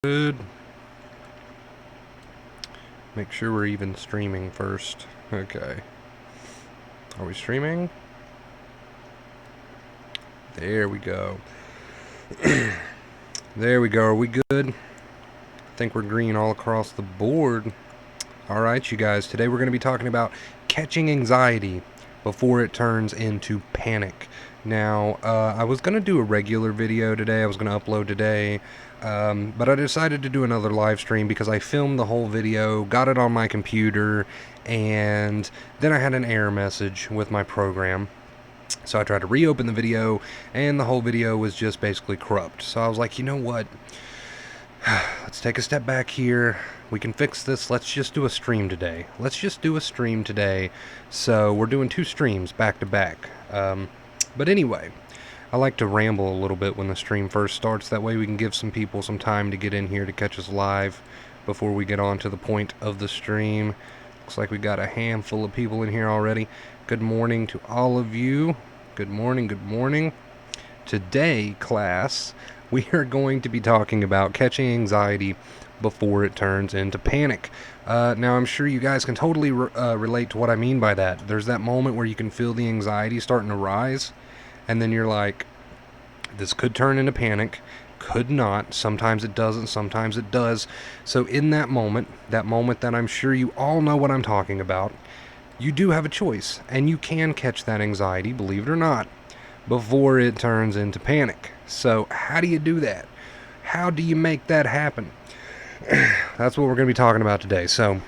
Good. Make sure we're even streaming first. Okay. Are we streaming? There we go. There we go. Are we good? I think we're green all across the board. Alright, you guys. Today we're going to be talking about catching anxiety before it turns into panic. Now, I was going to do a regular video today. I was going to upload today. But I decided to do another live stream because I filmed the whole video, got it on my computer, and then I had an error message with my program. So I tried to reopen the video, and the whole video was just basically corrupt. So I was like, you know what? Let's take a step back here. We can fix this. Let's just do a stream today. So we're doing 2 streams back to back. But anyway, I like to ramble a little bit when the stream first starts. That way we can give some people some time to get in here to catch us live before we get on to the point of the stream. Looks like we got a handful of people in here already. Good morning to all of you. Good morning, good morning. Today, class, we are going to be talking about catching anxiety before it turns into panic. Now, I'm sure you guys can totally relate to what I mean by that. There's that moment where you can feel the anxiety starting to rise, and then you're like, this could turn into panic, could not. Sometimes it doesn't, sometimes it does. So in that moment that I'm sure you all know what I'm talking about, you do have a choice, and you can catch that anxiety, believe it or not, before it turns into panic. So how do you do that? How do you make that happen? That's what we're going to be talking about today. So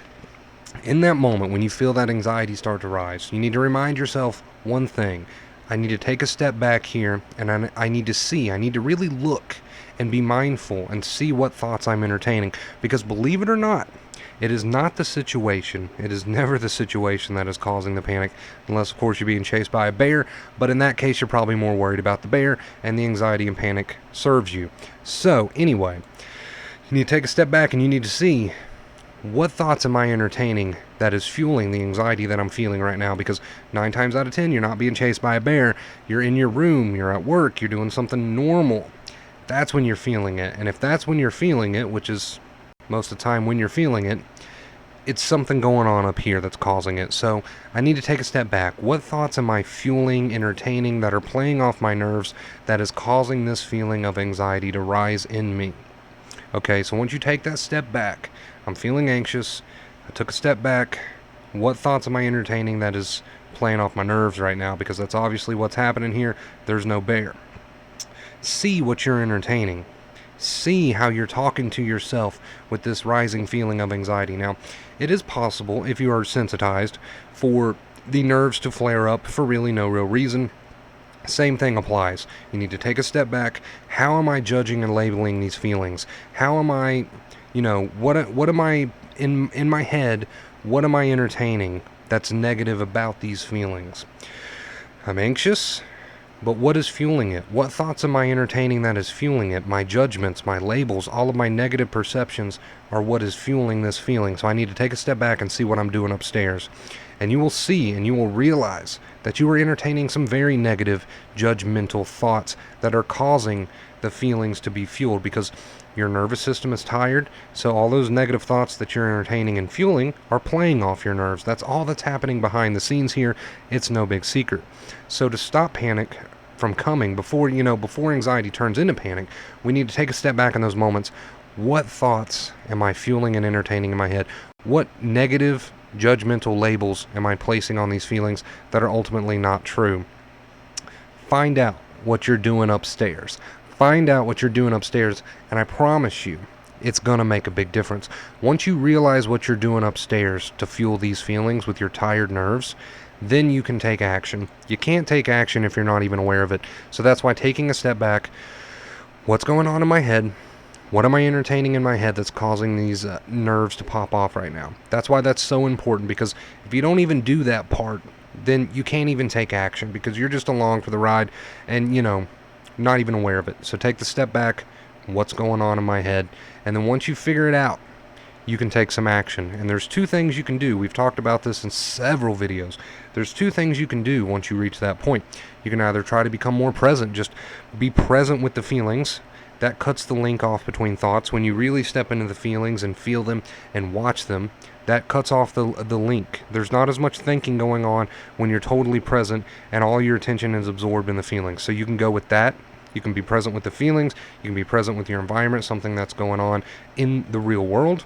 in that moment when you feel that anxiety start to rise, you need to remind yourself one thing. I need to take a step back here, and I need to really look and be mindful and see what thoughts I'm entertaining. Because believe it or not, it is not the situation. It is never the situation that is causing the panic, unless, of course, you're being chased by a bear. But in that case, you're probably more worried about the bear, and the anxiety and panic serves you. So, anyway, you need to take a step back, and you need to see, what thoughts am I entertaining that is fueling the anxiety that I'm feeling right now? Because 9 times out of 10, you're not being chased by a bear. You're in your room, you're at work, you're doing something normal. That's when you're feeling it. And if that's when you're feeling it, which is most of the time when you're feeling it, it's something going on up here that's causing it. So I need to take a step back. What thoughts am I fueling, entertaining, that are playing off my nerves, that is causing this feeling of anxiety to rise in me? Okay, so once you take that step back, I'm feeling anxious, I took a step back, what thoughts am I entertaining that is playing off my nerves right now? Because that's obviously what's happening here. There's no bear. See what you're entertaining. See how you're talking to yourself with this rising feeling of anxiety. Now, it is possible, if you are sensitized, for the nerves to flare up for really no real reason. Same thing applies. You need to take a step back. How am I judging and labeling these feelings? How am I, what am I in my head? What am I entertaining that's negative about these feelings? I'm anxious, but what is fueling it? What thoughts am I entertaining that is fueling it? My judgments, my labels, all of my negative perceptions are what is fueling this feeling. So I need to take a step back and see what I'm doing upstairs. And you will see and you will realize that you are entertaining some very negative, judgmental thoughts that are causing the feelings to be fueled, because your nervous system is tired. So all those negative thoughts that you're entertaining and fueling are playing off your nerves. That's all that's happening behind the scenes here. It's no big secret. So to stop panic from coming before anxiety turns into panic, we need to take a step back in those moments. What thoughts am I fueling and entertaining in my head? What negative, judgmental labels am I placing on these feelings that are ultimately not true? Find out what you're doing upstairs. Find out what you're doing upstairs, and I promise you, it's going to make a big difference. Once you realize what you're doing upstairs to fuel these feelings with your tired nerves, then you can take action. You can't take action if you're not even aware of it. So that's why taking a step back, what's going on in my head? What am I entertaining in my head that's causing these nerves to pop off right now? That's why that's so important, because if you don't even do that part, then you can't even take action, because you're just along for the ride and, not even aware of it. So take the step back, what's going on in my head, and then once you figure it out, you can take some action. And there's 2 things you can do. We've talked about this in several videos. There's 2 things you can do once you reach that point. You can either try to become more present, just be present with the feelings that cuts the link off between thoughts. When you really step into the feelings and feel them and watch them, that cuts off the link. There's not as much thinking going on when you're totally present and all your attention is absorbed in the feelings. So you can go with that. You can be present with the feelings. You can be present with your environment, something that's going on in the real world.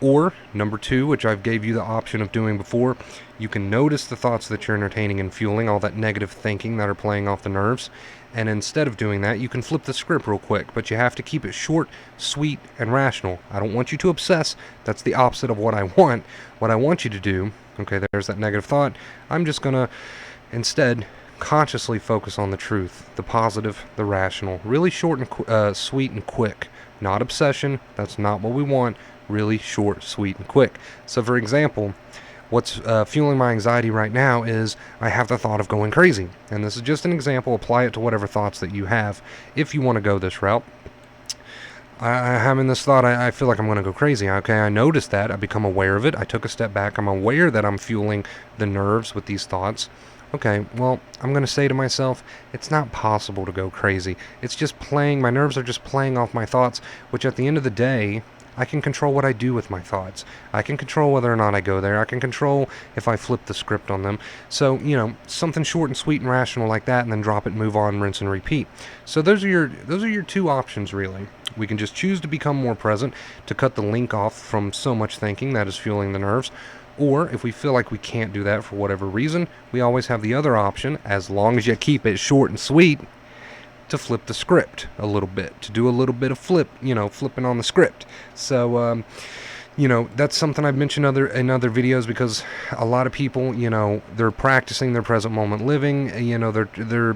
Or, number 2, which I've gave you the option of doing before, you can notice the thoughts that you're entertaining and fueling, all that negative thinking that are playing off the nerves. And instead of doing that, you can flip the script real quick, but you have to keep it short, sweet, and rational. I don't want you to obsess. That's the opposite of what I want. What I want you to do, okay, there's that negative thought. I'm just going to instead consciously focus on the truth, the positive, the rational. Really short and sweet and quick. Not obsession. That's not what we want. Really short, sweet, and quick. So for example, what's fueling my anxiety right now is I have the thought of going crazy. And this is just an example. Apply it to whatever thoughts that you have if you want to go this route. I'm having this thought, I feel like I'm going to go crazy. Okay, I noticed that. I become aware of it. I took a step back. I'm aware that I'm fueling the nerves with these thoughts. Okay, well, I'm going to say to myself, it's not possible to go crazy. It's just playing. My nerves are just playing off my thoughts, which at the end of the day, I can control what I do with my thoughts. I can control whether or not I go there. I can control if I flip the script on them. So, something short and sweet and rational like that, and then drop it, move on, rinse and repeat. So those are your 2 options, really. We can just choose to become more present, to cut the link off from so much thinking that is fueling the nerves. Or if we feel like we can't do that for whatever reason, we always have the other option, as long as you keep it short and sweet, to flip the script a little bit, to do a little bit of flipping on the script. So, that's something I've mentioned in other videos, because a lot of people, they're practicing their present moment living, they're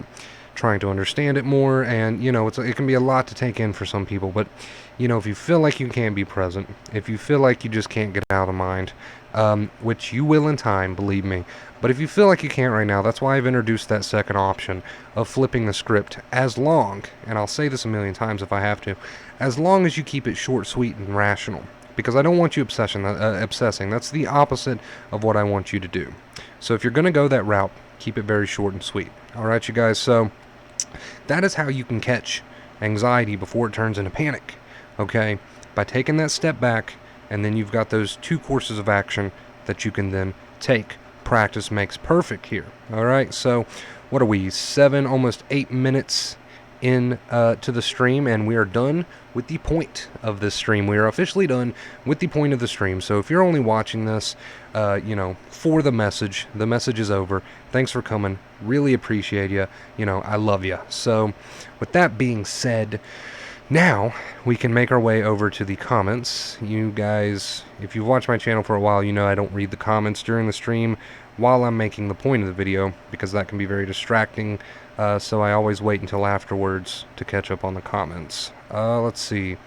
trying to understand it more, and, it can be a lot to take in for some people, but, if you feel like you can't be present, if you feel like you just can't get out of the mind, which you will in time, believe me. But if you feel like you can't right now, that's why I've introduced that second option of flipping the script, as long, and I'll say this a million times if I have to, as long as you keep it short, sweet, and rational. Because I don't want you obsessing. That's the opposite of what I want you to do. So if you're going to go that route, keep it very short and sweet. All right, you guys, so that is how you can catch anxiety before it turns into panic, okay? By taking that step back, and then you've got those 2 courses of action that you can then take. Practice makes perfect here. All right, so what are we, 7, almost 8 minutes in to the stream, and we are done with the point of this stream. We are officially done with the point of the stream. So if you're only watching this, for the message is over. Thanks for coming. Really appreciate you. I love you. So with that being said, now we can make our way over to the comments. You guys, if you've watched my channel for a while, I don't read the comments during the stream while I'm making the point of the video, because that can be very distracting. So I always wait until afterwards to catch up on the comments. Let's see.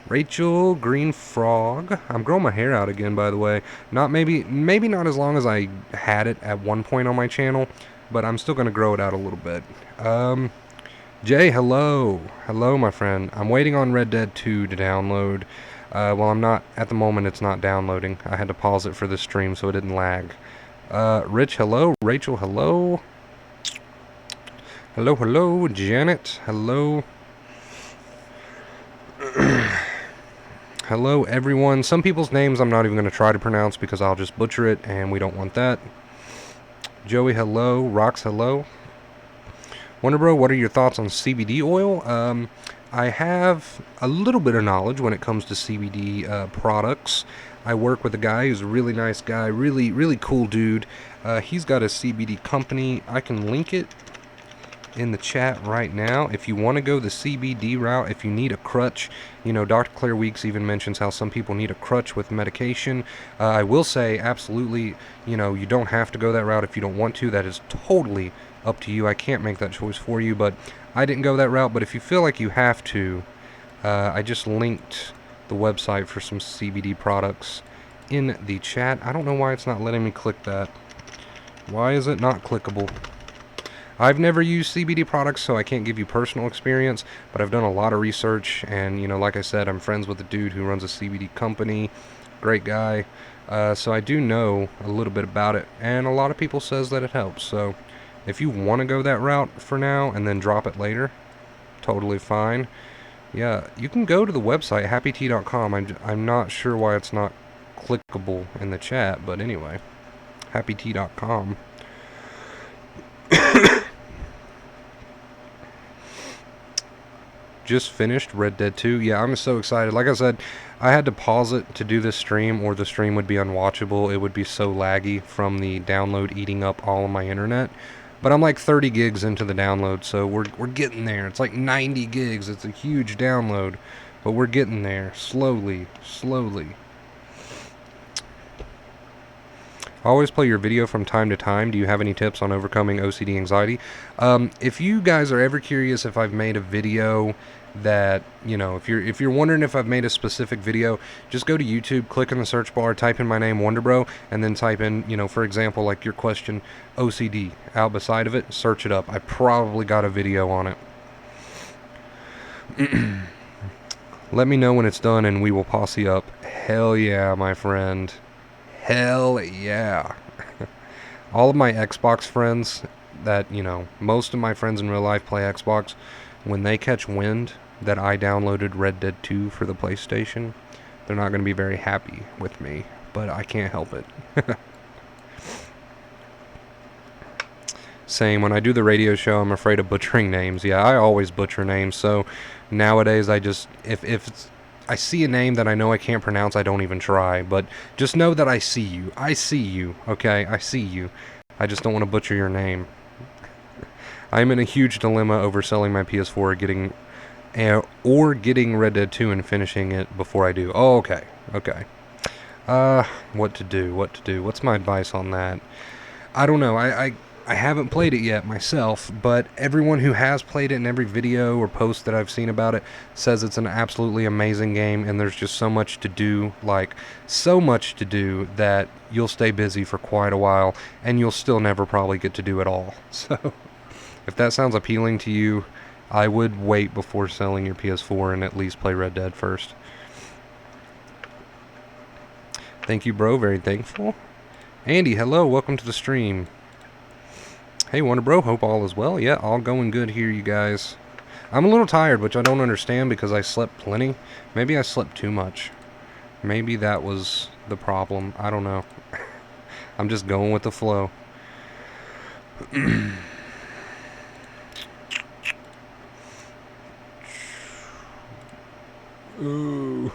Rachel Green Frog. I'm growing my hair out again, by the way. Maybe not as long as I had it at one point on my channel, but I'm still going to grow it out a little bit. Jay, hello. Hello, my friend. I'm waiting on Red Dead 2 to download. Well, I'm not, at the moment it's not downloading. I had to pause it for this stream so it didn't lag. Rich, hello. Rachel, hello. Hello. Janet, hello. Hello, everyone. Some people's names I'm not even going to try to pronounce because I'll just butcher it, and we don't want that. Joey, hello. Rox, hello. Wonderbro, what are your thoughts on CBD oil? I have a little bit of knowledge when it comes to CBD products. I work with a guy who's a really nice guy, really cool dude. He's got a CBD company. I can link it in the chat right now. If you want to go the CBD route, if you need a crutch, Dr. Claire Weeks even mentions how some people need a crutch with medication. I will say, absolutely, you don't have to go that route if you don't want to. That is totally up to you. I can't make that choice for you, but I didn't go that route. But if you feel like you have to, I just linked the website for some CBD products in the chat. I don't know why it's not letting me click that. Why is it not clickable? I've never used CBD products, so I can't give you personal experience, but I've done a lot of research, and, like I said, I'm friends with a dude who runs a CBD company. Great guy. So I do know a little bit about it, and a lot of people says that it helps. So if you want to go that route for now and then drop it later, totally fine. Yeah, you can go to the website, happytea.com. I'm not sure why it's not clickable in the chat, but anyway, happytea.com. Just finished Red Dead 2. Yeah, I'm so excited. Like I said, I had to pause it to do this stream, or the stream would be unwatchable. It would be so laggy from the download eating up all of my internet. But I'm like 30 gigs into the download, so we're getting there. It's like 90 gigs. It's a huge download, but we're getting there slowly, slowly. I always play your video from time to time. Do you have any tips on overcoming OCD anxiety? If you guys are ever curious if I've made a video that, you know, if you're wondering if I've made a specific video, just go to YouTube, click in the search bar, type in my name, WonderBro, and then type in, you know, for example, like your question, OCD, out beside of it, search it up. I probably got a video on it. Let me know when it's done and we will posse up. Hell yeah, my friend. Hell yeah. All of my Xbox friends that, you know, most of my friends in real life play Xbox. When they catch wind that I downloaded Red Dead 2 for the PlayStation, they're not going to be very happy with me, but I can't help it. Same, when I do the radio show, I'm afraid of butchering names. Yeah, I always butcher names, so nowadays I just, if I see a name that I know I can't pronounce, I don't even try. But just know that I see you. I see you, okay? I see you. I just don't want to butcher your name. I'm in a huge dilemma over selling my PS4 or getting Red Dead 2 and finishing it before I do. Oh, okay. Okay. What to do? What to do? What's my advice on that? I don't know. I haven't played it yet myself, but everyone who has played it in every video or post that I've seen about it says it's an absolutely amazing game, and there's just so much to do, like, so much to do that you'll stay busy for quite a while, and you'll still never probably get to do it all. So, if that sounds appealing to you, I would wait before selling your PS4 and at least play Red Dead first. Thank you, bro. Very thankful. Andy, hello. Welcome to the stream. Hey, WonderBro, hope all is well. Yeah, all going good here, you guys. I'm a little tired, which I don't understand because I slept plenty. Maybe I slept too much. Maybe that was the problem. I don't know. I'm just going with the flow. Ooh.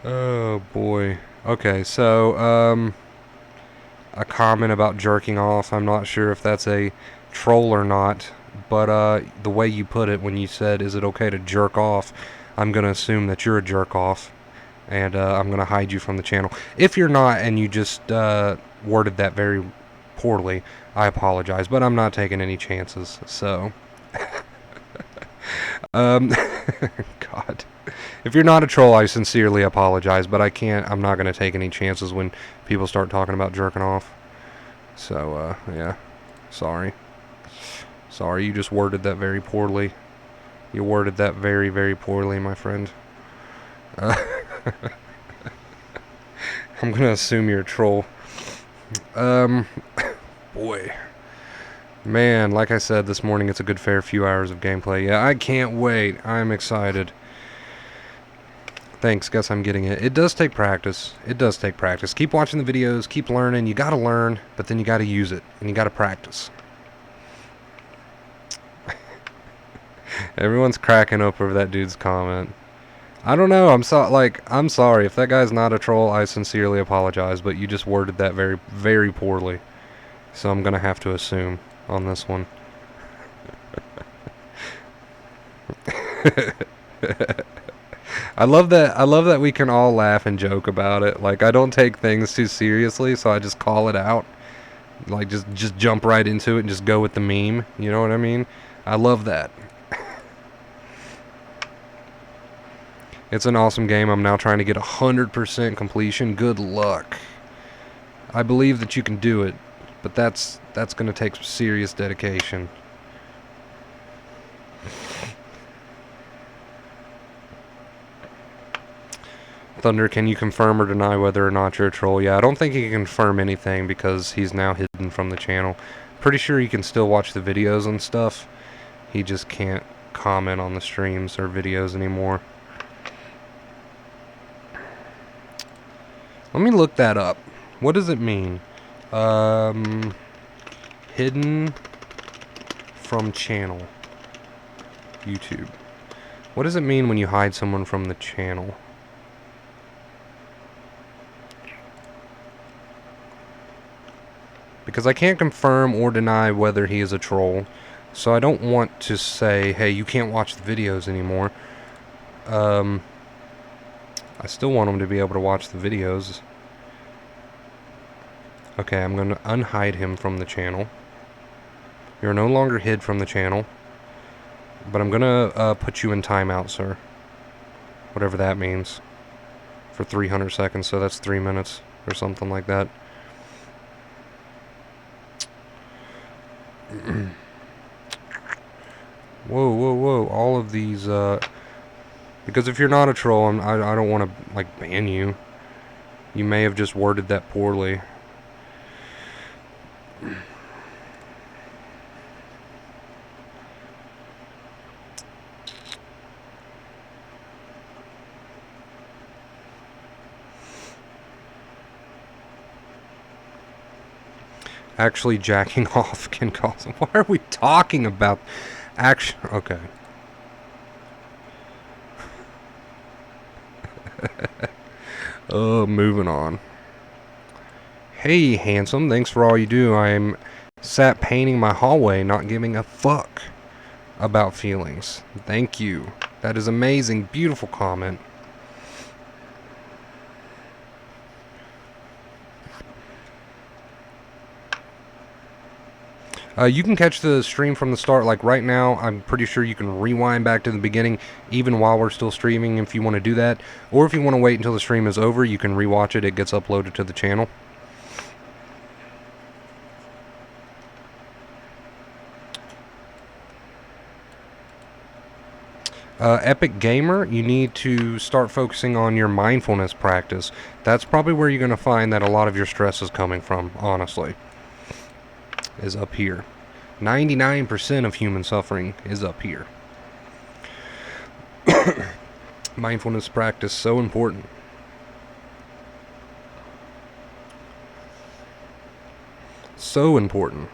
Oh, boy. Okay, so, a comment about jerking off. I'm not sure if that's a troll or not, but the way you put it when you said, is it okay to jerk off, I'm going to assume that you're a jerk off, and I'm going to hide you from the channel. If you're not and you just worded that very poorly, I apologize, but I'm not taking any chances, so... God. If you're not a troll, I sincerely apologize, but I'm not going to take any chances when people start talking about jerking off. So, yeah. Sorry. Sorry, you just worded that very poorly. You worded that very, very poorly, my friend. I'm going to assume you're a troll. Boy. Man, like I said this morning, it's a good fair few hours of gameplay. Yeah, I can't wait. I'm excited. Thanks, guess I'm getting it. It does take practice. It does take practice. Keep watching the videos, keep learning. You gotta learn, but then you gotta use it, and you gotta practice. Everyone's cracking up over that dude's comment. I don't know, I'm sorry. If that guy's not a troll, I sincerely apologize, but you just worded that very, very poorly. So I'm gonna have to assume on this one. I love that we can all laugh and joke about it. Like, I don't take things too seriously, so I just call it out. Like, just jump right into it and just go with the meme. You know what I mean? I love that. It's an awesome game. I'm now trying to get 100% completion. Good luck. I believe that you can do it, but that's going to take some serious dedication. Thunder, can you confirm or deny whether or not you're a troll? Yeah, I don't think he can confirm anything because he's now hidden from the channel. pretty sure he can still watch the videos and stuff. He just can't comment on the streams or videos anymore. Let me look that up. What does it mean? Hidden from channel. YouTube. What does it mean when you hide someone from the channel? Because I can't confirm or deny whether he is a troll. So I don't want to say, hey, you can't watch the videos anymore. I still want him to be able to watch the videos. Okay, I'm going to unhide him from the channel. You're no longer hid from the channel. But I'm going to put you in timeout, sir. Whatever that means. For 300 seconds, so that's 3 minutes or something like that. Whoa, whoa, whoa. All of these, because if you're not a troll, I don't want to, like, ban you. You may have just worded that poorly. Actually jacking off can cause... Why are we talking about... Action... Okay. Moving on. Hey, handsome. Thanks for all you do. I'm sat painting my hallway, not giving a fuck about feelings. Thank you. That is amazing. Beautiful comment. You can catch the stream from the start. Like right now, I'm pretty sure you can rewind back to the beginning even while we're still streaming if you want to do that. Or if you want to wait until the stream is over, you can rewatch it. It gets uploaded to the channel. Epic Gamer, you need to start focusing on your mindfulness practice. That's probably where you're going to find that a lot of your stress is coming from, honestly. Is up here. 99% of human suffering is up here. Mindfulness practice, so important. So important.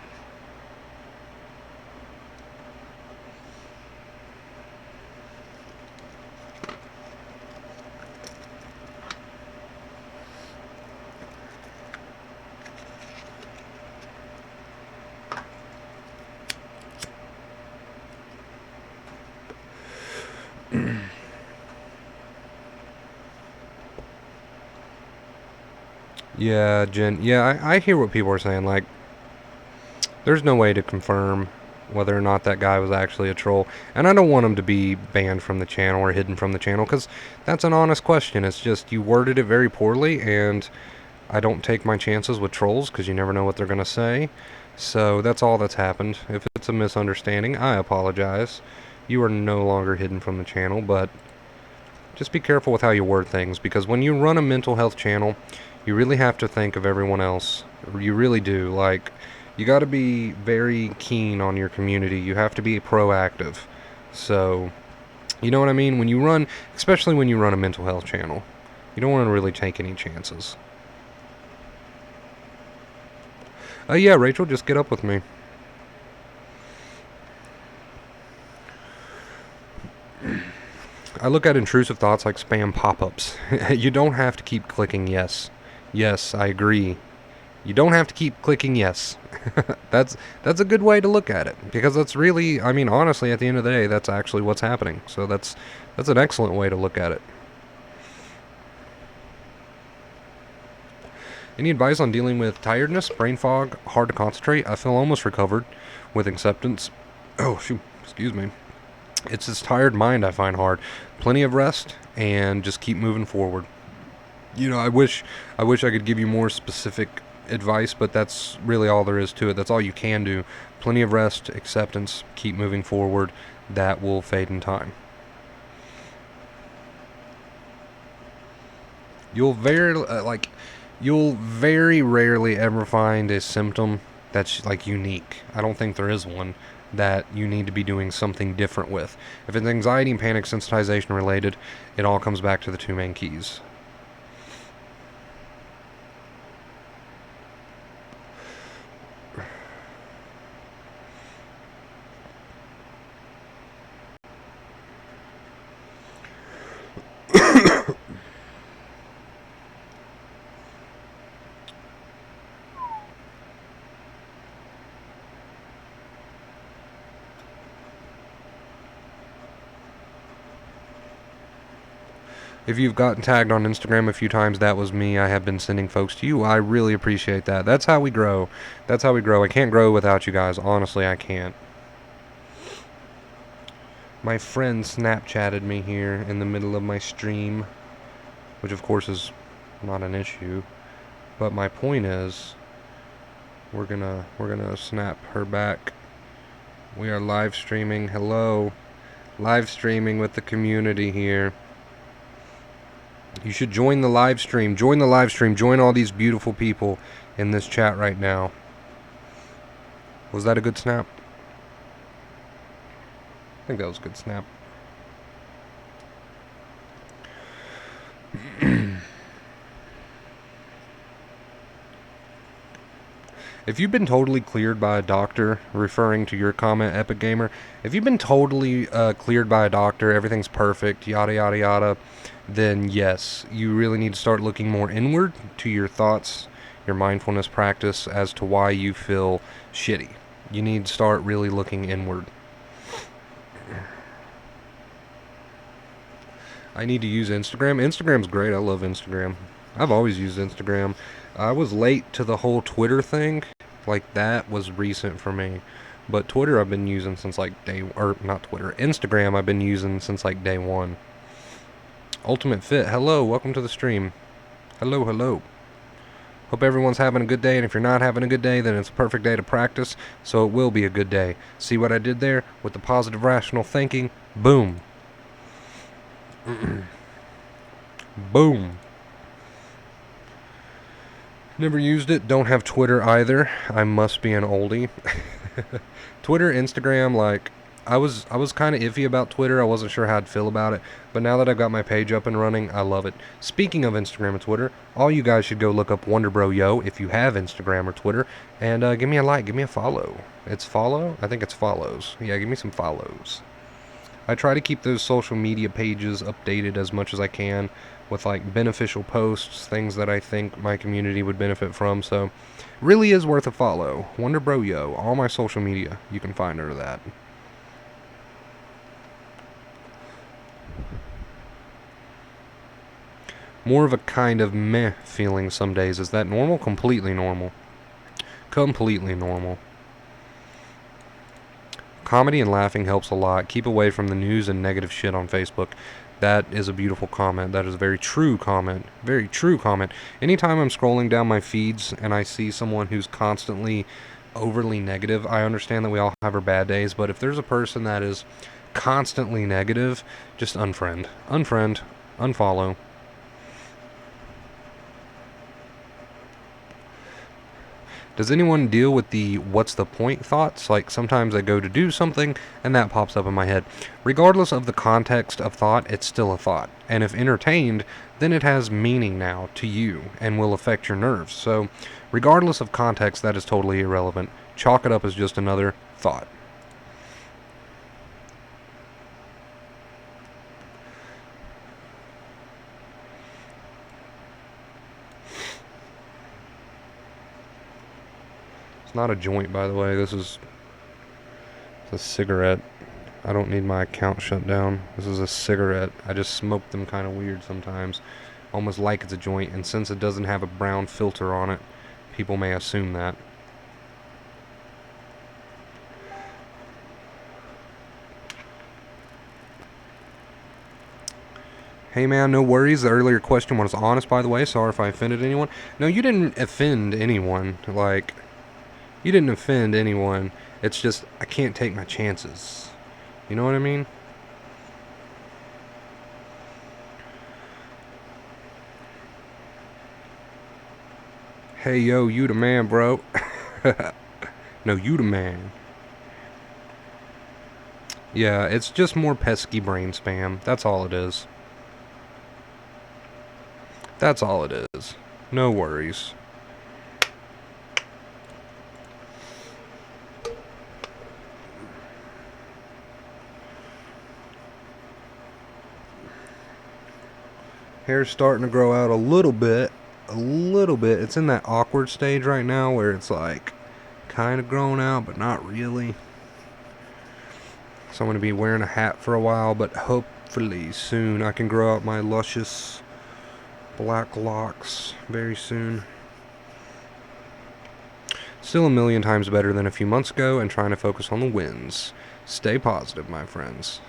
Yeah, Jen. Yeah, I hear what people are saying. Like, there's no way to confirm whether or not that guy was actually a troll. And I don't want him to be banned from the channel or hidden from the channel, because that's an honest question. It's just you worded it very poorly, and I don't take my chances with trolls, because you never know what they're going to say. So that's all that's happened. If it's a misunderstanding, I apologize. You are no longer hidden from the channel, but just be careful with how you word things, because when you run a mental health channel, you really have to think of everyone else. You really do. Like, you got to be very keen on your community. You have to be proactive. So, you know what I mean? When you run, especially when you run a mental health channel, you don't want to really take any chances. Yeah, Rachel, just get up with me. I look at intrusive thoughts like spam pop-ups. You don't have to keep clicking yes. Yes, I agree. You don't have to keep clicking yes. That's a good way to look at it, because that's really, I mean, honestly, at the end of the day, that's actually what's happening. So that's an excellent way to look at it. Any advice on dealing with tiredness, brain fog, hard to concentrate? I feel almost recovered with acceptance. Oh, shoot, excuse me. It's this tired mind I find hard. Plenty of rest and just keep moving forward. You know, I wish I could give you more specific advice, but that's really all there is to it. That's all you can do. Plenty of rest, acceptance, keep moving forward. That will fade in time. You'll very rarely ever find a symptom that's like unique. I don't think there is one that you need to be doing something different with. If it's anxiety and panic sensitization related, it all comes back to the two main keys. If you've gotten tagged on Instagram a few times, that was me. I have been sending folks to you. I really appreciate that. That's how we grow. That's how we grow. I can't grow without you guys. Honestly, I can't. My friend Snapchatted me here in the middle of my stream, which of course is not an issue. But my point is, we're gonna snap her back. We are live streaming. Hello. Live streaming with the community here. You should join the live stream. Join the live stream. Join all these beautiful people in this chat right now. Was that a good snap? I think that was a good snap. If you've been totally cleared by a doctor, referring to your comment, Epic Gamer, if you've been totally cleared by a doctor, everything's perfect, yada yada yada, then yes, you really need to start looking more inward to your thoughts, your mindfulness practice as to why you feel shitty. You need to start really looking inward. I need to use Instagram. Instagram's great. I love Instagram. I've always used Instagram. I was late to the whole Twitter thing. Like, that was recent for me. But Twitter I've been using since like not Twitter, Instagram I've been using since like day one. Ultimate Fit, hello, welcome to the stream. Hello, hello. Hope everyone's having a good day, and if you're not having a good day, then it's a perfect day to practice, so it will be a good day. See what I did there with the positive rational thinking? Boom. Boom. Never used it. Don't have Twitter either. I must be an oldie. Twitter, Instagram, like, I was kind of iffy about Twitter. I wasn't sure how I'd feel about it. But now that I've got my page up and running, I love it. Speaking of Instagram and Twitter, all you guys should go look up WonderBro Yo if you have Instagram or Twitter. And give me a like, give me a follow. It's follow? I think it's follows. Yeah, give me some follows. I try to keep those social media pages updated as much as I can with like beneficial posts, things that I think my community would benefit from. So really is worth a follow. WonderBro Yo, all my social media you can find under that. More of a kind of meh feeling some days. Is that normal? Completely normal. Completely normal. Comedy and laughing helps a lot. Keep away from the news and negative shit on Facebook. That is a beautiful comment. That is a very true comment. Very true comment. Anytime I'm scrolling down my feeds and I see someone who's constantly overly negative, I understand that we all have our bad days, but if there's a person that is constantly negative, just unfriend. Unfriend. Unfollow. Does anyone deal with the what's the point thoughts? Like, sometimes I go to do something and that pops up in my head. Regardless of the context of thought, it's still a thought. And if entertained, then it has meaning now to you and will affect your nerves. So regardless of context, that is totally irrelevant. Chalk it up as just another thought. It's not a joint, by the way. This is a cigarette. I don't need my account shut down. This is a cigarette. I just smoke them kind of weird sometimes. Almost like it's a joint. And since it doesn't have a brown filter on it, people may assume that. Hey man, no worries. The earlier question was honest, by the way. Sorry if I offended anyone. No, you didn't offend anyone. Like, you didn't offend anyone. It's just, I can't take my chances. You know what I mean? Hey, yo, you the man, bro. No, you the man. Yeah, it's just more pesky brain spam. That's all it is. That's all it is. No worries. Hair's starting to grow out a little bit. A little bit. It's in that awkward stage right now where it's like kind of growing out, but not really. So I'm going to be wearing a hat for a while, but hopefully soon I can grow out my luscious black locks very soon. Still a million times better than a few months ago, and trying to focus on the wins. Stay positive, my friends.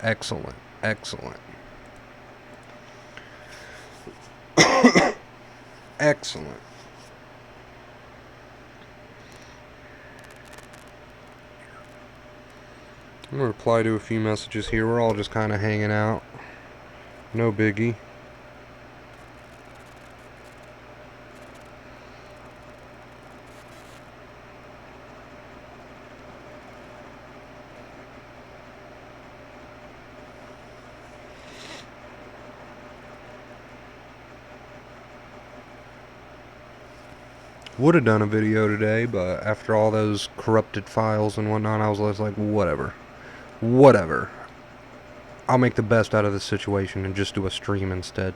Excellent. Excellent. Excellent. I'm going to reply to a few messages here. We're all just kind of hanging out. No biggie. Would have done a video today, but after all those corrupted files and whatnot, I was just like, whatever. Whatever. I'll make the best out of this situation and just do a stream instead.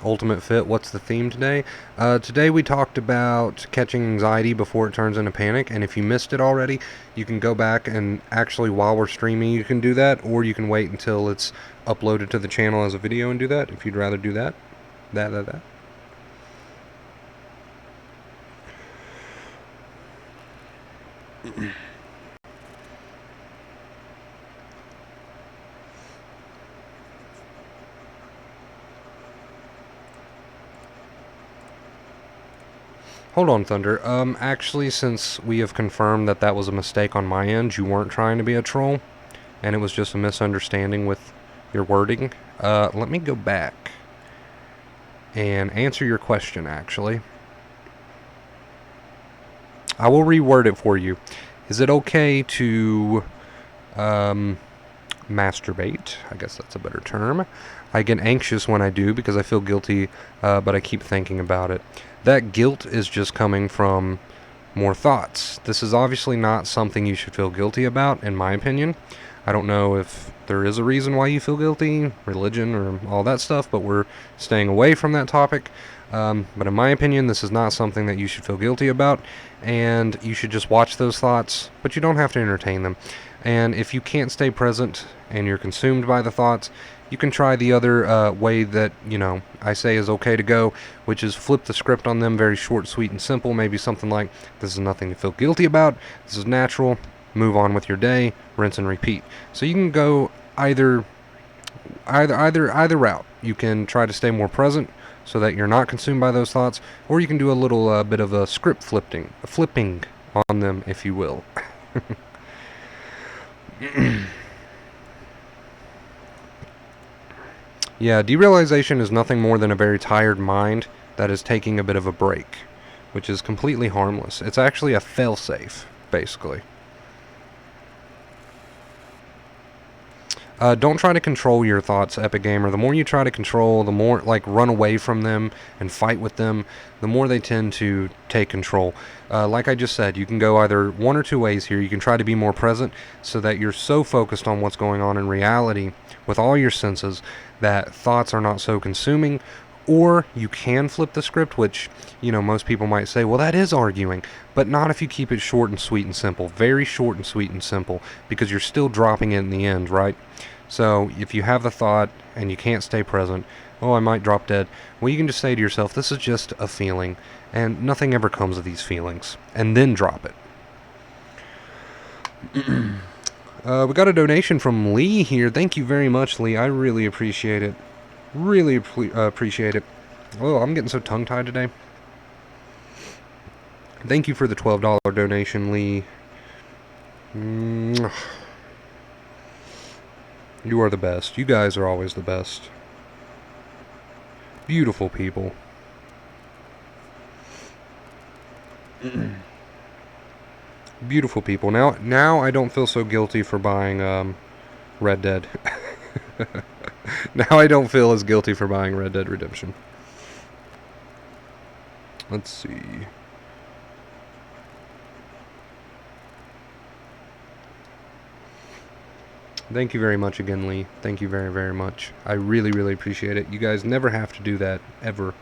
Ultimate Fit, what's the theme today? Today we talked about catching anxiety before it turns into panic, and if you missed it already, you can go back and actually, while we're streaming, you can do that, or you can wait until it's uploaded to the channel as a video and do that, if you'd rather do that. That. Hold on, Thunder. Actually, since we have confirmed that that was a mistake on my end, you weren't trying to be a troll, and it was just a misunderstanding with your wording, let me go back and answer your question, actually. I will reword it for you. Is it okay to masturbate? I guess that's a better term. I get anxious when I do because I feel guilty, but I keep thinking about it. That guilt is just coming from more thoughts. This is obviously not something you should feel guilty about, in my opinion. I don't know if there is a reason why you feel guilty, religion, or all that stuff, but we're staying away from that topic. But in my opinion, this is not something that you should feel guilty about, and you should just watch those thoughts, but you don't have to entertain them. And if you can't stay present and you're consumed by the thoughts, you can try the other way that, I say is okay to go, which is flip the script on them, very short, sweet, and simple. Maybe something like, this is nothing to feel guilty about, this is natural, move on with your day, rinse and repeat. So you can go either route. You can try to stay more present so that you're not consumed by those thoughts, or you can do a little bit of a script flipping on them, if you will. Yeah, derealization is nothing more than a very tired mind that is taking a bit of a break, which is completely harmless. It's actually a failsafe, basically. Don't try to control your thoughts, Epic Gamer. The more you try to control, the more, run away from them and fight with them, the more they tend to take control. Like I just said, you can go either one or two ways here. You can try to be more present so that you're so focused on what's going on in reality with all your senses that thoughts are not so consuming. Or you can flip the script, which, most people might say, well, that is arguing. But not if you keep it short and sweet and simple. Very short and sweet and simple, because you're still dropping it in the end, right? So if you have the thought and you can't stay present, oh, I might drop dead, well, you can just say to yourself, this is just a feeling, and nothing ever comes of these feelings, and then drop it. We got a donation from Lee here. Thank you very much, Lee. I really appreciate it. Really appreciate it. Oh, I'm getting so tongue-tied today. Thank you for the $12 donation, Lee. You are the best. You guys are always the best. Beautiful people. Beautiful people. Now I don't feel so guilty for buying Red Dead. Now I don't feel as guilty for buying Red Dead Redemption. Let's see. Thank you very much again, Lee. Thank you very, very much. I really, really appreciate it. You guys never have to do that, ever.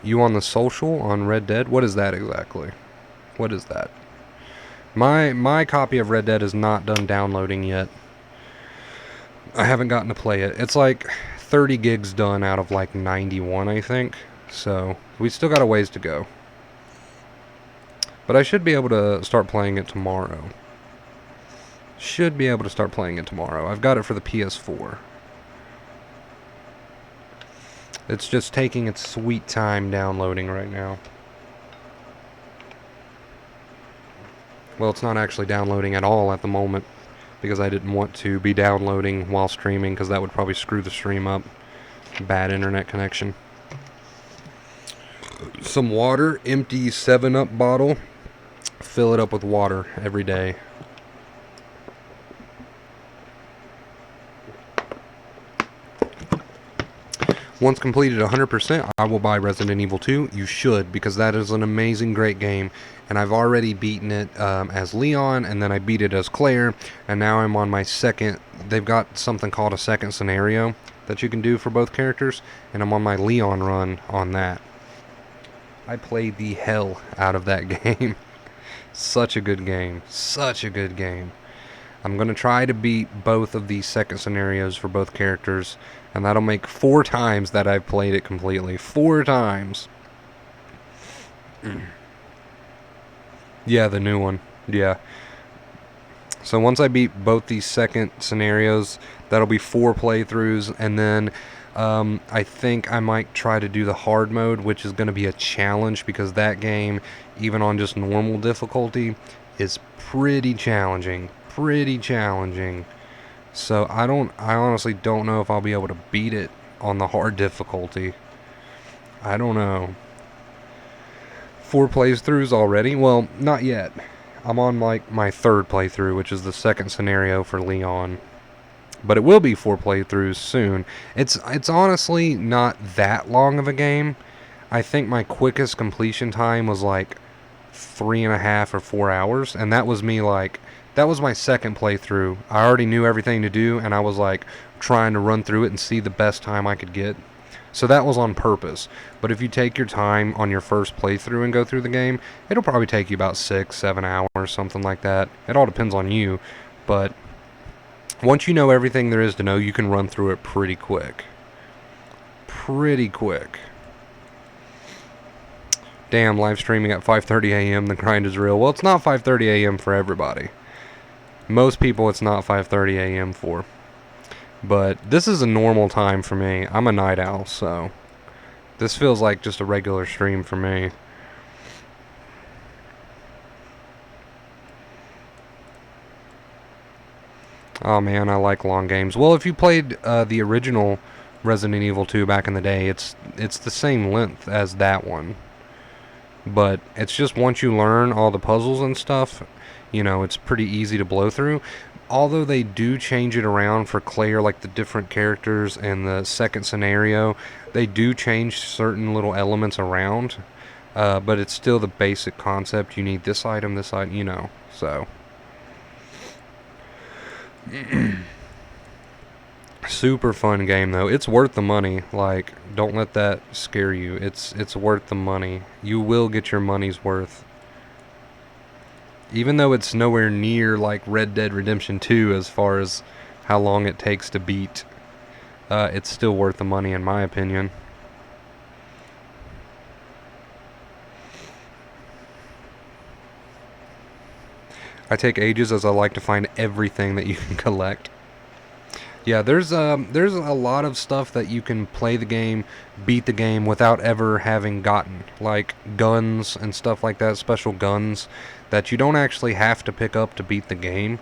You on the social on Red Dead? What is that exactly? What is that? My copy of Red Dead is not done downloading yet. I haven't gotten to play it. It's like 30 gigs done out of like 91, I think. So, we still got a ways to go. But I should be able to start playing it tomorrow. Should be able to start playing it tomorrow. I've got it for the PS4. It's just taking its sweet time downloading right now. Well, it's not actually downloading at all at the moment, because I didn't want to be downloading while streaming, because that would probably screw the stream up. Bad internet connection. Some water, empty 7-Up bottle. Fill it up with water every day. Once completed 100%, I will buy Resident Evil 2. You should, because that is an amazing, great game. And I've already beaten it as Leon, and then I beat it as Claire, and now I'm on my second. They've got something called a second scenario that you can do for both characters, and I'm on my Leon run on that. I played the hell out of that game. Such a good game. Such a good game. I'm going to try to beat both of these second scenarios for both characters, and that'll make 4 times that I've played it completely. 4 times. Yeah, the new one. Yeah. So once I beat both these second scenarios, that'll be 4 playthroughs, and then I think I might try to do the hard mode, which is going to be a challenge, because that game, even on just normal difficulty, is pretty challenging. Pretty challenging. So I honestly don't know if I'll be able to beat it on the hard difficulty. I don't know. 4 playthroughs already? Well, not yet. I'm on like my 3rd playthrough, which is the second scenario for Leon. But it will be 4 playthroughs soon. It's honestly not that long of a game. I think my quickest completion time was like 3.5 or 4 hours, and that was me like, that was my second playthrough. I already knew everything to do, and I was like trying to run through it and see the best time I could get. So that was on purpose. But if you take your time on your first playthrough and go through the game, it'll probably take you about 6-7 hours, something like that. It all depends on you, but once you know everything there is to know, you can run through it pretty quick. Pretty quick. Damn, live streaming at 5:30 a.m. The grind is real. Well, it's not 5:30 a.m. for everybody. Most people it's not 5:30 a.m. for. But this is a normal time for me. I'm a night owl, so this feels like just a regular stream for me. Oh man, I like long games. Well, if you played the original Resident Evil 2 back in the day, it's the same length as that one. But it's just once you learn all the puzzles and stuff, you know, it's pretty easy to blow through. Although they do change it around for Claire, like the different characters and the second scenario, they do change certain little elements around. But it's still the basic concept. You need this item, you know, so. Super fun game though. It's worth the money. Like, don't let that scare you. It's worth the money. You will get your money's worth. Even though it's nowhere near like Red Dead Redemption 2 as far as how long it takes to beat, it's still worth the money in my opinion. I take ages as I like to find everything that you can collect. Yeah, there's a lot of stuff that you can play the game, beat the game without ever having gotten, like guns and stuff like that, special guns that you don't actually have to pick up to beat the game.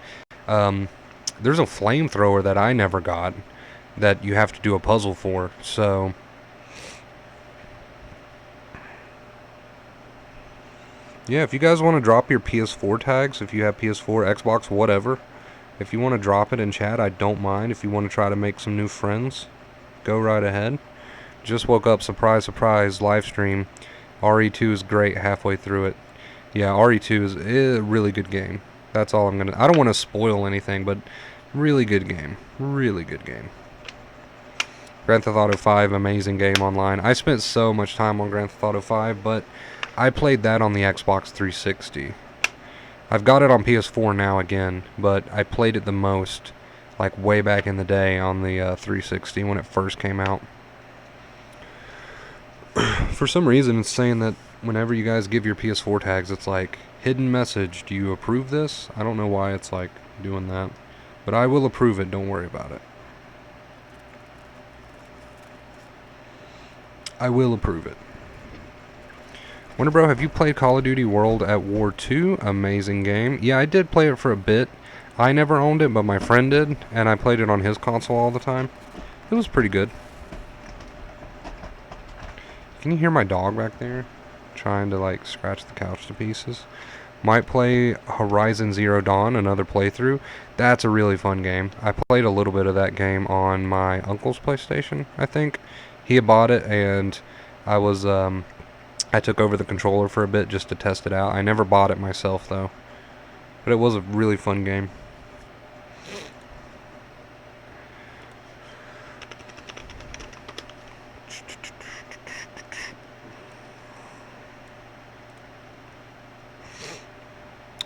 There's a flamethrower that I never got that you have to do a puzzle for. So yeah, if you guys want to drop your PS4 tags, if you have PS4, Xbox, whatever, if you want to drop it in chat, I don't mind. If you want to try to make some new friends, go right ahead. Just woke up, surprise, surprise, live stream. RE2 is great halfway through it. Yeah, RE2 is a really good game. That's all I'm gonna... I don't want to spoil anything, but really good game. Really good game. Grand Theft Auto 5, amazing game online. I spent so much time on Grand Theft Auto 5, but I played that on the Xbox 360. I've got it on PS4 now again, but I played it the most, like, way back in the day on the 360 when it first came out. For some reason, it's saying that whenever you guys give your PS4 tags, it's like, hidden message, do you approve this? I don't know why it's, like, doing that. But I will approve it, don't worry about it. I will approve it. Wonder Bro, have you played Call of Duty World at War 2? Amazing game. Yeah, I did play it for a bit. I never owned it, but my friend did, and I played it on his console all the time. It was pretty good. Can you hear my dog back there? Trying to, like, scratch the couch to pieces. Might play Horizon Zero Dawn, another playthrough. That's a really fun game. I played a little bit of that game on my uncle's PlayStation, I think. He had bought it, and I was, I took over the controller for a bit just to test it out. I never bought it myself, though. But it was a really fun game.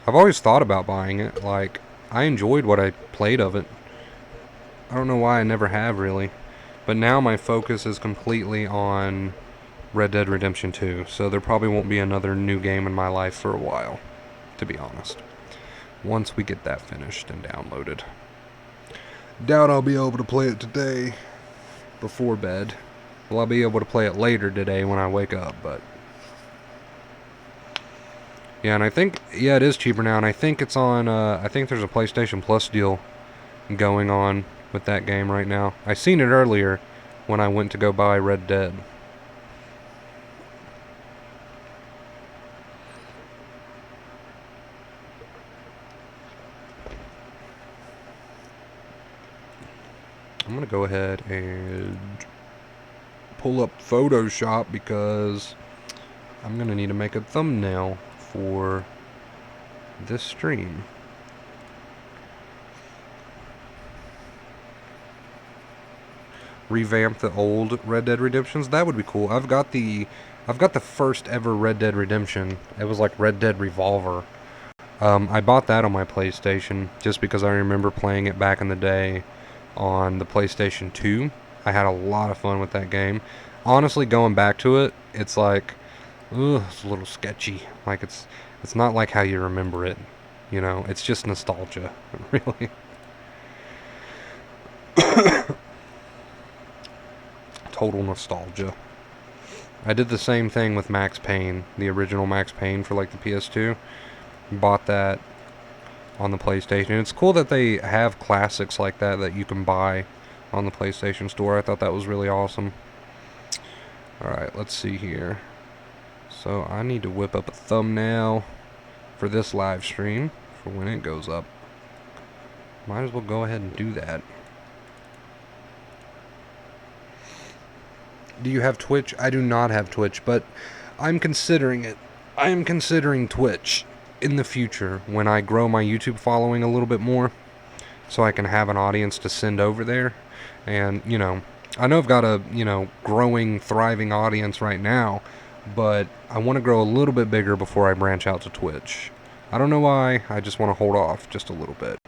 I've always thought about buying it. Like, I enjoyed what I played of it. I don't know why I never have, really. But now my focus is completely on Red Dead Redemption 2. So there probably won't be another new game in my life for a while, to be honest. Once we get that finished and downloaded. Doubt I'll be able to play it today before bed. Well, I'll be able to play it later today when I wake up, but... yeah, and I think, yeah, it is cheaper now, and I think it's on, I think there's a PlayStation Plus deal going on with that game right now. I seen it earlier when I went to go buy Red Dead. I'm going to go ahead and pull up Photoshop because I'm going to need to make a thumbnail for this stream. Revamp the old Red Dead Redemptions. That would be cool. I've got the first ever Red Dead Redemption. It was like Red Dead Revolver. I bought that on my PlayStation just because I remember playing it back in the day on the PlayStation 2. I had a lot of fun with that game. Honestly, going back to it, it's like, ugh, it's a little sketchy. Like, it's not like how you remember it. You know, it's just nostalgia, really. Total nostalgia. I did the same thing with Max Payne, the original Max Payne for like the PS2. Bought that on the PlayStation. It's cool that they have classics like that you can buy on the PlayStation Store. I thought that was really awesome. Alright, let's see here. So I need to whip up a thumbnail for this live stream for when it goes up. Might as well go ahead and do that. Do you have Twitch? I do not have Twitch, but I'm considering it. I am considering Twitch in the future when I grow my YouTube following a little bit more so I can have an audience to send over there. And, you know, I know I've got a, you know, growing, thriving audience right now, but I want to grow a little bit bigger before I branch out to Twitch. I don't know why, I just want to hold off just a little bit.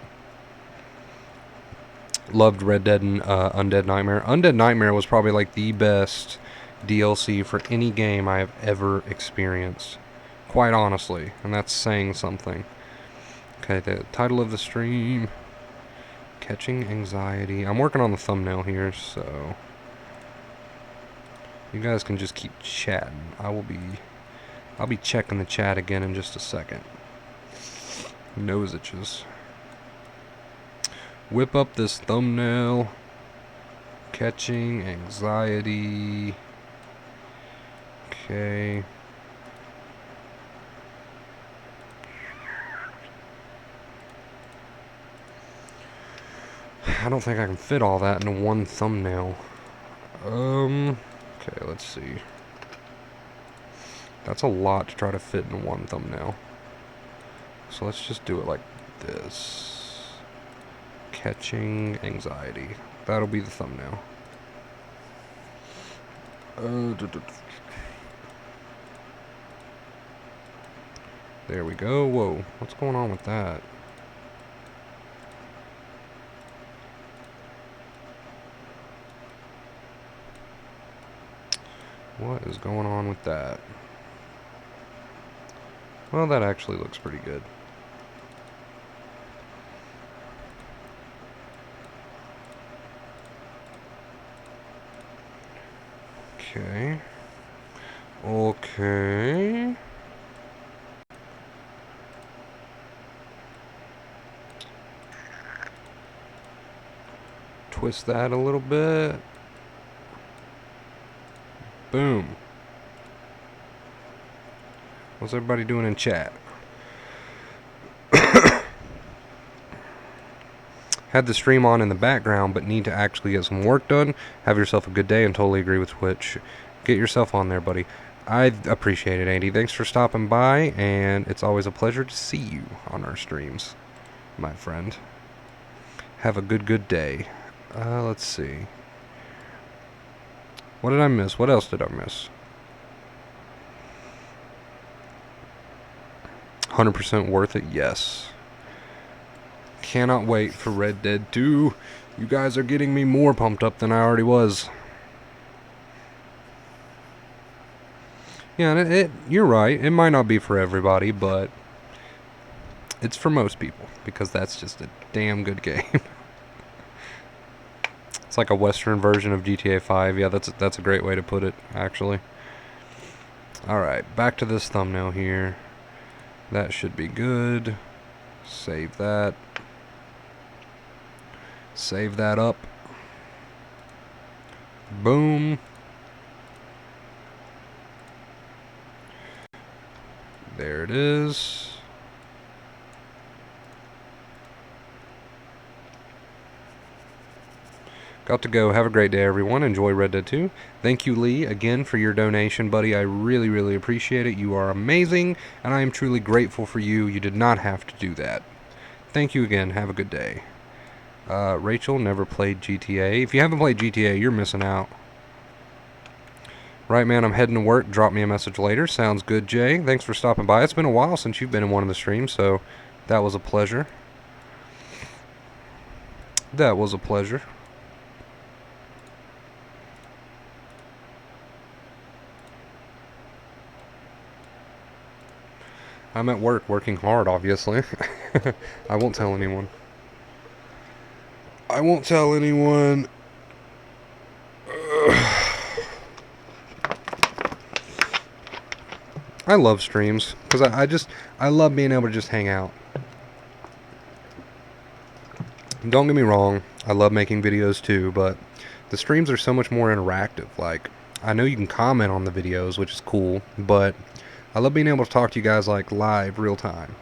Loved Red Dead and Undead Nightmare. Undead Nightmare was probably like the best DLC for any game I have ever experienced. Quite honestly. And that's saying something. Okay, the title of the stream. Catching Anxiety. I'm working on the thumbnail here, so... you guys can just keep chatting. I'll be checking the chat again in just a second. Nose itches. Whip up this thumbnail. Catching anxiety. Okay. I don't think I can fit all that into one thumbnail. Okay, let's see. That's a lot to try to fit in one thumbnail. So let's just do it like this. Catching anxiety. That'll be the thumbnail. There we go. Whoa, what's going on with that? What is going on with that? Well, that actually looks pretty good. Okay. Okay. Twist that a little bit. Boom. What's everybody doing in chat? Had the stream on in the background, but need to actually get some work done. Have yourself a good day and totally agree with Twitch. Get yourself on there, buddy. I appreciate it, Andy. Thanks for stopping by, and it's always a pleasure to see you on our streams, my friend. Have a good day. Let's see. What did I miss? What else did I miss? 100% worth it? Yes. Cannot wait for Red Dead 2. You guys are getting me more pumped up than I already was. Yeah, you're right. It might not be for everybody, but it's for most people, because that's just a damn good game. It's like a Western version of GTA 5. Yeah, that's a great way to put it, actually. Alright, back to this thumbnail here. That should be good. Save that. Save that up. Boom. There it is. Got to go. Have a great day, everyone. Enjoy Red Dead 2. Thank you, Lee, again for your donation, buddy. I really appreciate it. You are amazing, and I am truly grateful for you. You did not have to do that. Thank you again. Have a good day. Rachel never played GTA. If you haven't played GTA, you're missing out. Right, man, I'm heading to work. Drop me a message later. Sounds good, Jay. Thanks for stopping by. It's been a while since you've been in one of the streams, so that was a pleasure. That was a pleasure. I'm at work, working hard, obviously. I won't tell anyone. I won't tell anyone. I love streams, because I love being able to just hang out. Don't get me wrong, I love making videos too, but the streams are so much more interactive. Like, I know you can comment on the videos, which is cool, but I love being able to talk to you guys, like, live, real time.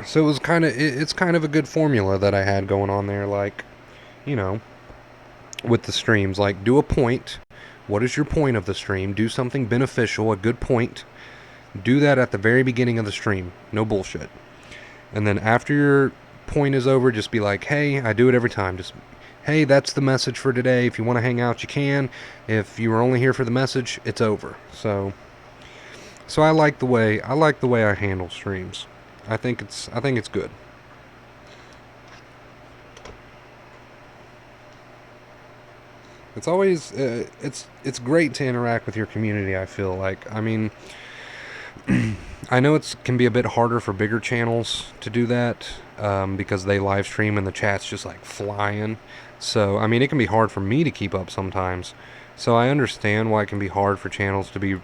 So it was it's kind of a good formula that I had going on there, like, you know, with the streams. Like, do a point. What is your point of the stream? Do something beneficial, a good point. Do that at the very beginning of the stream. No bullshit. And then after your point is over, just be like, hey, I do it every time. Just, hey, that's the message for today. If you want to hang out, you can. If you were only here for the message, it's over. So I like the way I handle streams. I think it's good. It's always it's great to interact with your community. I feel like, I mean, I know it can be a bit harder for bigger channels to do that because they live stream and the chat's just like flying. So I mean, it can be hard for me to keep up sometimes. So I understand why it can be hard for channels to be,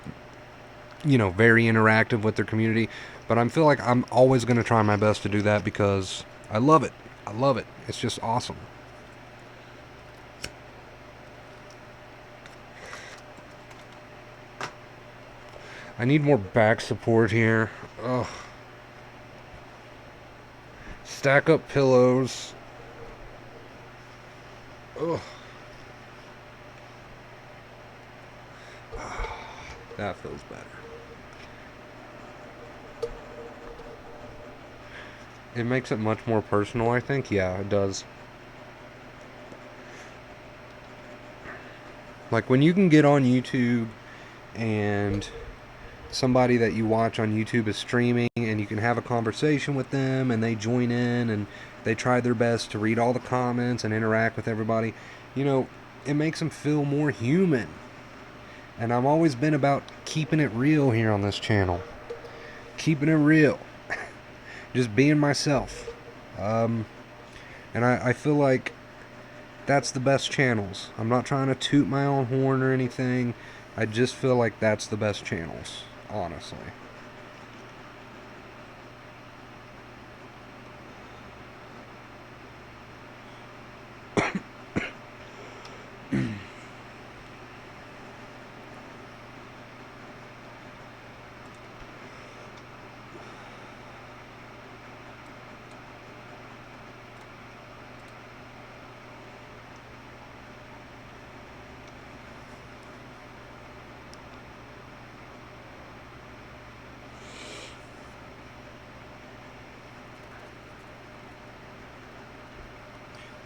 very interactive with their community, but I feel like I'm always going to try my best to do that because I love it. I love it. It's just awesome. I need more back support here. Ugh. Stack up pillows. Ugh. That feels better. It makes it much more personal, I think. Yeah, it does. Like when you can get on YouTube and somebody that you watch on YouTube is streaming and you can have a conversation with them and they join in and they try their best to read all the comments and interact with everybody, it makes them feel more human. And I've always been about keeping it real here on this channel. Keeping it real. Just being myself. And I feel like that's the best channels. I'm not trying to toot my own horn or anything. I just feel like that's the best channels, honestly.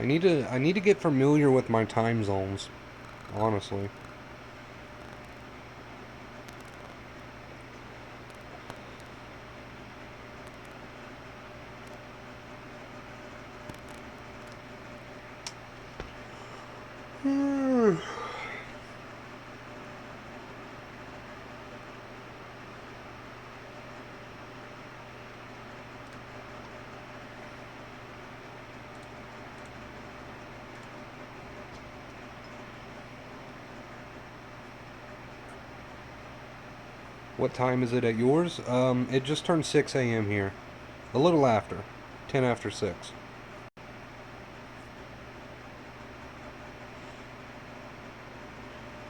I need to get familiar with my time zones, honestly. What time is it at yours? It just turned 6 a.m. here. A little after. 10 after 6.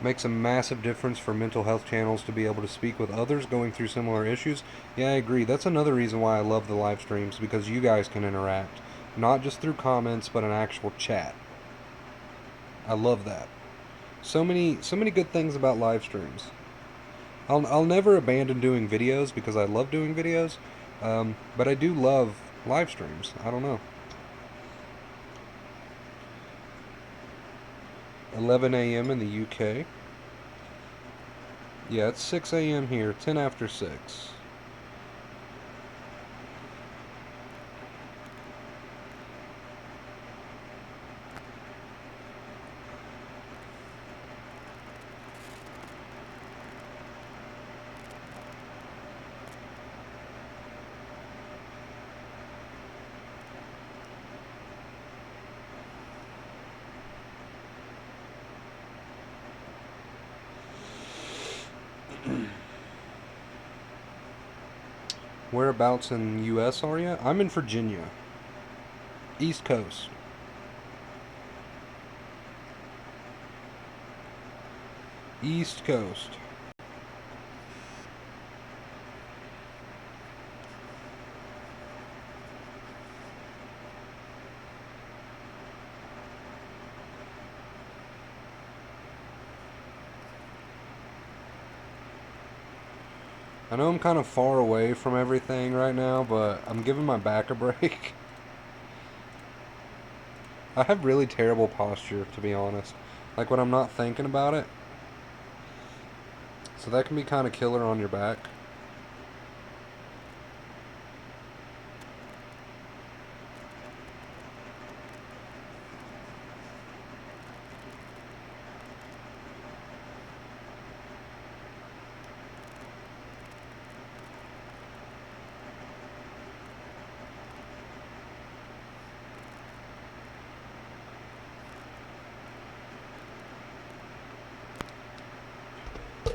Makes a massive difference for mental health channels to be able to speak with others going through similar issues. Yeah, I agree. That's another reason why I love the live streams, because you guys can interact. Not just through comments, but an actual chat. I love that. So many good things about live streams. I'll never abandon doing videos because I love doing videos, but I do love live streams. I don't know. 11 a.m. in the UK. Yeah, it's 6 a.m. here, 10 after 6. Whereabouts in the U.S. are you? I'm in Virginia. East Coast. East Coast. I know I'm kind of far away from everything right now, but I'm giving my back a break. I have really terrible posture, to be honest. Like when I'm not thinking about it. So that can be kind of killer on your back.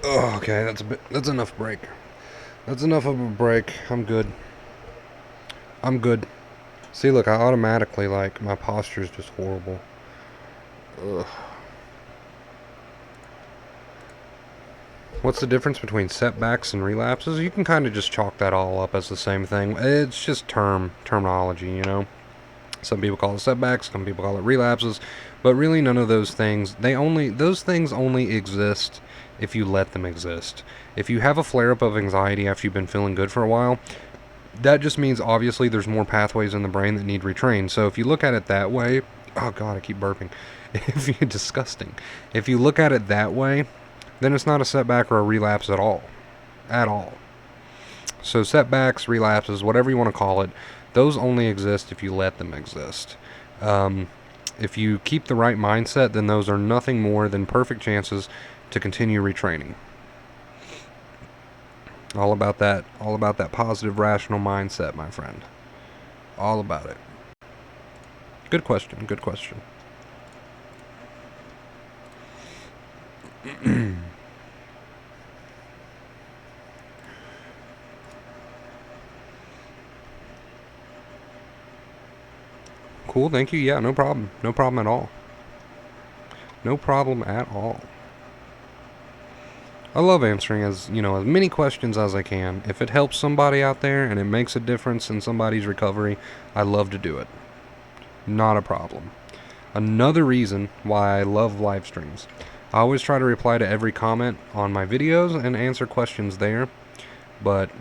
Oh, okay, that's enough break. That's enough of a break. I'm good. I'm good. See, look, I automatically, like, my posture is just horrible. Ugh. What's the difference between setbacks and relapses? You can kind of just chalk that all up as the same thing. It's just terminology, you know? Some people call it setbacks, some people call it relapses, but really none of those things, those things only exist if you let them exist. If you have a flare-up of anxiety after you've been feeling good for a while, that just means obviously there's more pathways in the brain that need retrained. So if you look at it that way, oh god, I keep burping. If you disgusting. If you look at it that way, then it's not a setback or a relapse at all. At all. So setbacks, relapses, whatever you want to call it, those only exist if you let them exist. If you keep the right mindset, then those are nothing more than perfect chances to continue retraining. All about that positive, rational mindset, my friend. All about it. Good question, good question. Cool, thank you. Yeah, no problem. No problem at all. No problem at all. I love answering as many questions as I can. If it helps somebody out there and it makes a difference in somebody's recovery, I love to do it. Not a problem. Another reason why I love live streams. I always try to reply to every comment on my videos and answer questions there, but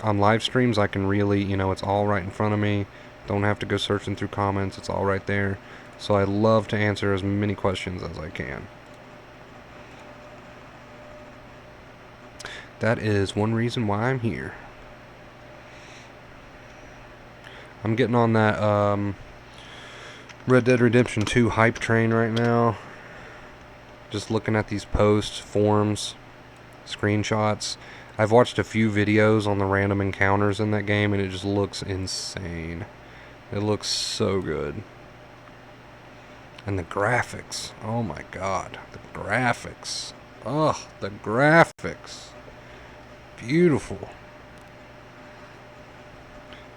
on live streams I can really, it's all right in front of me. Don't have to go searching through comments. It's all right there. So I love to answer as many questions as I can. That is one reason why I'm here. I'm getting on that Red Dead Redemption 2 hype train right now. Just looking at these posts, forums, screenshots. I've watched a few videos on the random encounters in that game, and it just looks insane. It looks so good. And the graphics. Oh my god. The graphics. Ugh, the graphics. Beautiful.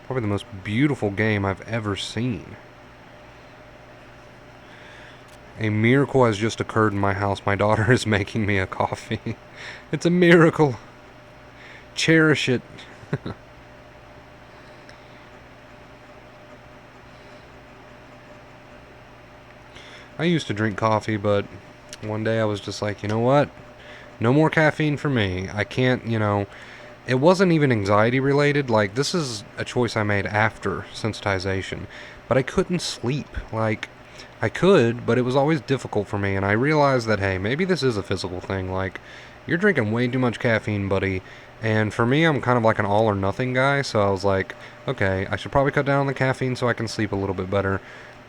Probably the most beautiful game I've ever seen. A miracle has just occurred in my house. My daughter is making me a coffee. It's a miracle. Cherish it. I used to drink coffee, but one day I was just like, you know what? No more caffeine for me. I can't, it wasn't even anxiety related. Like, this is a choice I made after sensitization. But I couldn't sleep. Like, I could, but it was always difficult for me. And I realized that, hey, maybe this is a physical thing. Like, you're drinking way too much caffeine, buddy. And for me, I'm kind of like an all or nothing guy. So I was like, okay, I should probably cut down on the caffeine so I can sleep a little bit better.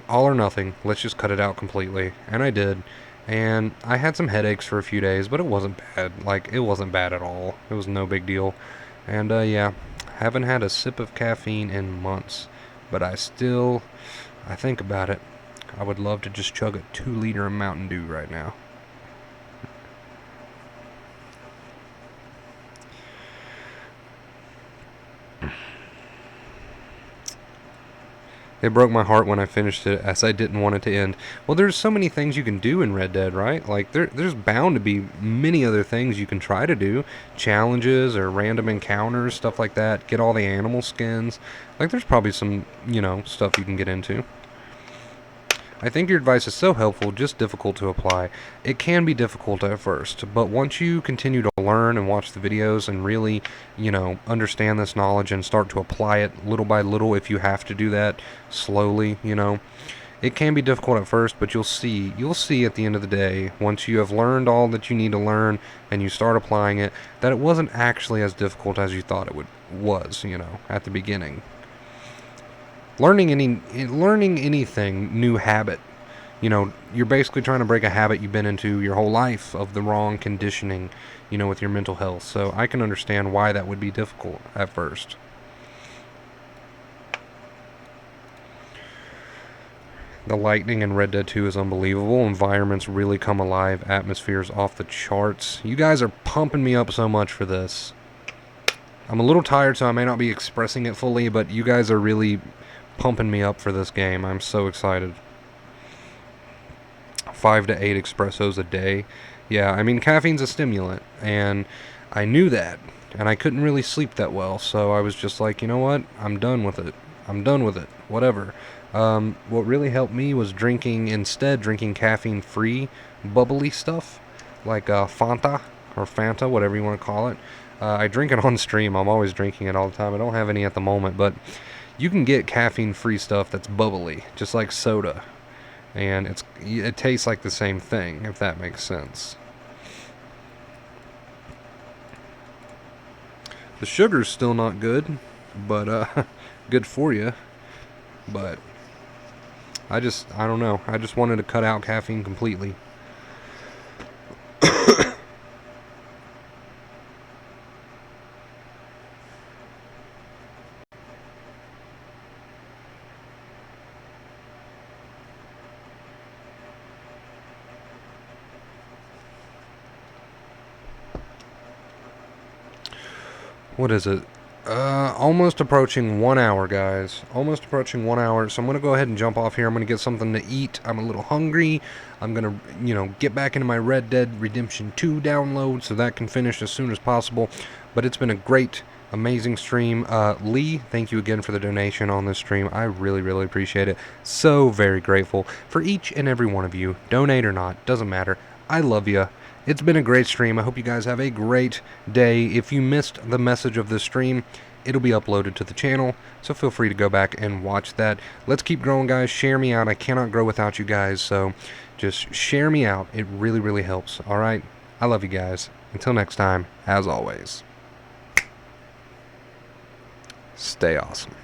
All or nothing. Let's just cut it out completely. And I did. And I had some headaches for a few days, but it wasn't bad. Like, it wasn't bad at all. It was no big deal. And, yeah, haven't had a sip of caffeine in months. But I think about it. I would love to just chug a 2-liter of Mountain Dew right now. It broke my heart when I finished it, as I didn't want it to end. Well, there's so many things you can do in Red Dead, right? Like, there's bound to be many other things you can try to do. Challenges or random encounters, stuff like that. Get all the animal skins. Like, there's probably some, stuff you can get into. I think your advice is so helpful, just difficult to apply. It can be difficult at first, but once you continue to learn and watch the videos and really, understand this knowledge and start to apply it little by little, if you have to do that slowly, it can be difficult at first, but you'll see at the end of the day, once you have learned all that you need to learn and you start applying it, that it wasn't actually as difficult as you thought it was, at the beginning. Learning anything, new habit, you're basically trying to break a habit you've been into your whole life of the wrong conditioning, with your mental health. So I can understand why that would be difficult at first. The lighting in Red Dead 2 is unbelievable. Environments really come alive. Atmosphere's off the charts. You guys are pumping me up so much for this. I'm a little tired, so I may not be expressing it fully, but you guys are really pumping me up for this game. I'm so excited. 5 to 8 espressos a day. Yeah, I mean, caffeine's a stimulant, and I knew that, and I couldn't really sleep that well, so I was just like, you know what? I'm done with it. I'm done with it. Whatever. What really helped me was drinking caffeine-free, bubbly stuff, like Fanta, or Fanta, whatever you want to call it. I drink it on stream. I'm always drinking it all the time. I don't have any at the moment, but you can get caffeine-free stuff that's bubbly, just like soda. And it tastes like the same thing, if that makes sense. The sugar's still not good, but good for you. But I don't know. I just wanted to cut out caffeine completely. What is it? Almost approaching 1 hour, guys. Almost approaching 1 hour. So I'm going to go ahead and jump off here. I'm going to get something to eat. I'm a little hungry. I'm going to, get back into my Red Dead Redemption 2 download so that can finish as soon as possible. But it's been a great, amazing stream. Lee, thank you again for the donation on this stream. I really, really appreciate it. So very grateful for each and every one of you. Donate or not, doesn't matter. I love you. It's been a great stream. I hope you guys have a great day. If you missed the message of this stream, it'll be uploaded to the channel, so feel free to go back and watch that. Let's keep growing, guys. Share me out. I cannot grow without you guys, so just share me out. It really, really helps. All right? I love you guys. Until next time, as always, stay awesome.